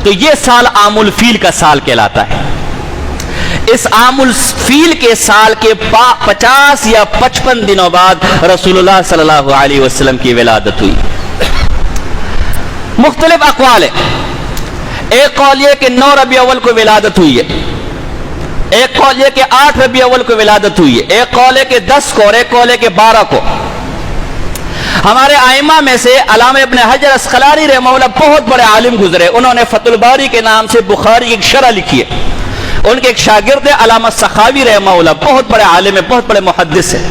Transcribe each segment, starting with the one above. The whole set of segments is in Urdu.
تو یہ سال عام الفیل کا سال کہلاتا ہے۔ اس عام الفیل کے سال کے 50 یا 55 دنوں بعد رسول اللہ صلی اللہ علیہ وسلم کی ولادت ہوئی۔ مختلف اقوال ہیں، ایک قول یہ کہ 9 ربیع اول کو ولادت ہوئی ہے، ایک قول یہ کہ 8 ربیع اول کو ولادت ہوئی ہے، ایک قول ہے کہ 10 کو اور ایک قول ہے کہ 12 کو۔ ہمارے ائمہ میں سے علامہ ابن حجر اسقلانی رحمہ اللہ بہت بڑے عالم گزرے، انہوں نے فتح الباری کے نام سے بخاری کی ایک شرح لکھی ہے۔ ان کے ایک شاگرد ہے علامہ سخاوی رحمہ اللہ، بہت بڑے عالم ہیں، بہت بڑے محدث ہیں۔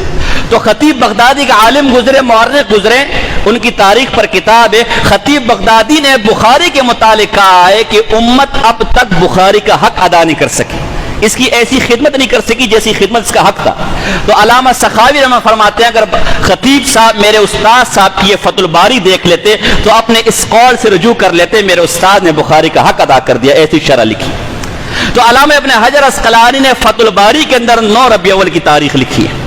تو خطیب بغدادی کا عالم گزرے، مورخ گزرے، ان کی تاریخ پر کتاب ہے۔ خطیب بغدادی نے بخاری کے متعلق کہا ہے کہ امت اب تک بخاری کا حق ادا نہیں کر سکی، اس کی ایسی خدمت نہیں کر سکی جیسی خدمت اس کا حق تھا۔ تو علامہ سخاوی رحمہ فرماتے ہیں اگر خطیب صاحب میرے استاد صاحب کی یہ فتح الباری دیکھ لیتے تو اپنے اس قول سے رجوع کر لیتے میرے استاد نے بخاری کا حق ادا کر دیا، ایسی شرح لکھی۔ تو علامہ ابن حجر اسقلانی نے فتح الباری کے اندر 9 ربیع اول کی تاریخ لکھی ہے۔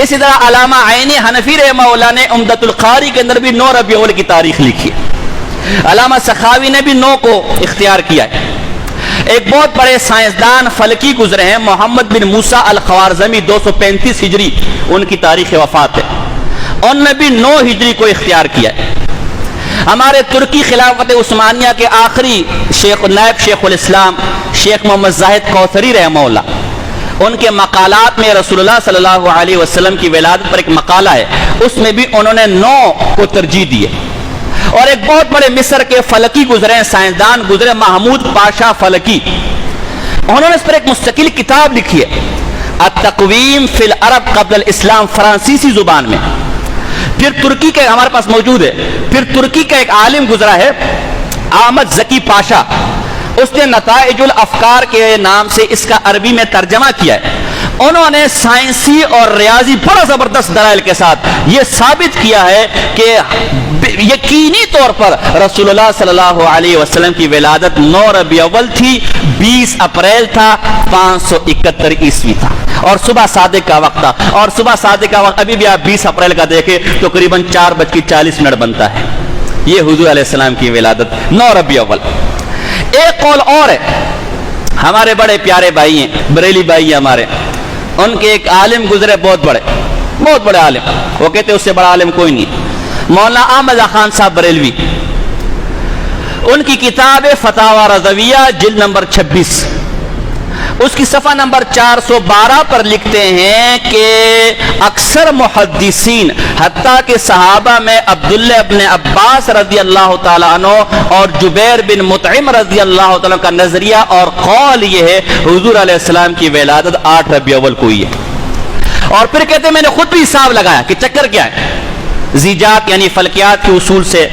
اسی طرح علامہ عینی حنفی رحمہ اللہ نے عمدۃ القاری کے اندر بھی 9 ربیع اول کی تاریخ لکھی ہے۔ علامہ سخاوی نے بھی 9 کو اختیار کیا ہے۔ ایک بہت بڑے سائنسدان فلکی گزرے ہیں محمد بن موسیٰ الخوارزمی، 235 ہجری ان کی تاریخ وفات ہے، انہوں نے بھی 9 ہجری کو اختیار کیا ہے۔ ہمارے ترکی خلافت عثمانیہ کے آخری نائب شیخ الاسلام شیخ محمد زاہد کوثری رحمہ اللہ، ان کے مقالات میں رسول اللہ صلی اللہ علیہ وسلم کی ولادت پر ایک مقالہ ہے، اس میں بھی انہوں نے 9 کو ترجیح دی ہے۔ اور ایک بہت بڑے مصر کے فلکی گزرے ہیں، سائنسدان گزرے، محمود پاشا فلکی، انہوں نے اس پر ایک مستقل کتاب لکھی ہے، التقویم فی العرب قبل الاسلام، فرانسیسی زبان میں۔ پھر ترکی کا ہمارے پاس موجود ہے، پھر ترکی کا ایک عالم گزرا ہے احمد زکی پاشا، اس نے نتائج الافکار کے نام سے اس کا عربی میں ترجمہ کیا ہے۔ انہوں نے سائنسی اور ریاضی بڑا زبردست دلائل کے ساتھ یہ ثابت کیا ہے کہ یقینی طور پر رسول اللہ صلی اللہ علیہ وسلم کی ولادت 9 ربیع اول تھی، 20 اپریل تھا، 571 عیسوی تھا، اور صبح صادق کا وقت تھا۔ اور صبح صادق کا وقت ابھی بھی آپ 20 اپریل کا دیکھیں تو قریباً 4:40 بنتا ہے۔ یہ حضور علیہ السلام کی ولادت 9 ربیع اول۔ ایک قول اور ہے، ہمارے بڑے پیارے بھائی ہیں، بریلی بھائی ہیں ہمارے، ان کے ایک عالم گزرے، بہت بڑے عالم، وہ کہتے اس سے بڑا عالم کوئی نہیں، مولانا احمد خان صاحب بریلوی، ان کی کتاب فتاوی رضویہ جلد نمبر 26، اس کی صفحہ نمبر 412 پر لکھتے ہیں کہ اکثر محدثین حتیٰ کہ صحابہ میں عبداللہ ابن عباس رضی اللہ تعالیٰ عنہ اور جبیر بن مطعم رضی اللہ تعالیٰ کا نظریہ اور قول یہ ہے حضور علیہ السلام کی ولادت 8 ربیع اول کو ہوئی ہے۔ اور پھر کہتے ہیں میں نے خود بھی حساب لگایا کہ چکر کیا ہے، زیجات یعنی فلکیات کے اصول سے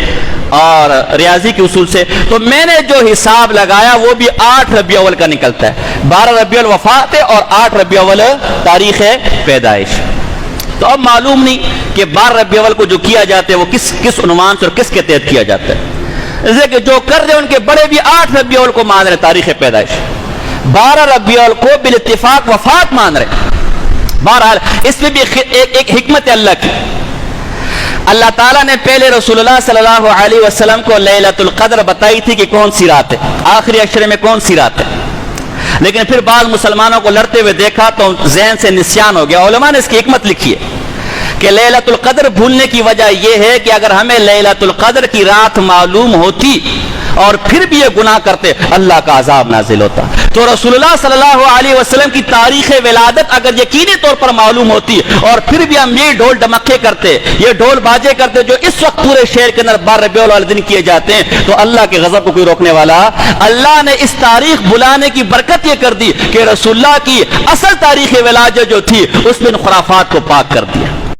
اور ریاضی کے اصول سے، تو میں نے جو حساب لگایا وہ بھی 8 ربیع اول کا نکلتا ہے، 12 ربیع الاول وفات ہے اور 8 ربیع اول تاریخ پیدائش۔ تو اب معلوم نہیں کہ 12 ربیع اول کو جو کیا جاتا ہے وہ کس عنوان سے اور کس کے تحت کیا جاتا ہے، اس لیے کہ جو کر رہے ان کے بڑے بھی 8 ربیع اول کو مان رہے تاریخ پیدائش، 12 ربیع اول کو بالاتفاق وفات مان رہے۔ بہرحال اس میں بھی ایک حکمت اللہ کی، اللہ تعالیٰ نے پہلے رسول اللہ صلی اللہ علیہ وسلم کو لیلۃ القدر بتائی تھی کہ کون سی رات ہے، آخری عشرے میں کون سی رات ہے، لیکن پھر بعض مسلمانوں کو لڑتے ہوئے دیکھا تو ذہن سے نسیان ہو گیا۔ علماء نے اس کی حکمت لکھی ہے کہ لیلۃ القدر بھولنے کی وجہ یہ ہے کہ اگر ہمیں لیلۃ القدر کی رات معلوم ہوتی اور پھر بھی یہ گناہ کرتے اللہ کا عذاب نازل ہوتا۔ تو رسول اللہ صلی اللہ علیہ وسلم کی تاریخ ولادت اگر یقینی طور پر معلوم ہوتی اور پھر بھی ہم یہ ڈھول ڈمکے کرتے، یہ ڈھول باجے کرتے جو اس وقت پورے شہر کے اندر 12 ربیع الاول دن کیے جاتے ہیں، تو اللہ کے غضب کو کوئی روکنے والا۔ اللہ نے اس تاریخ بلانے کی برکت یہ کر دی کہ رسول اللہ کی اصل تاریخ ولادت جو تھی اس میں ان خرافات کو پاک کر دیا۔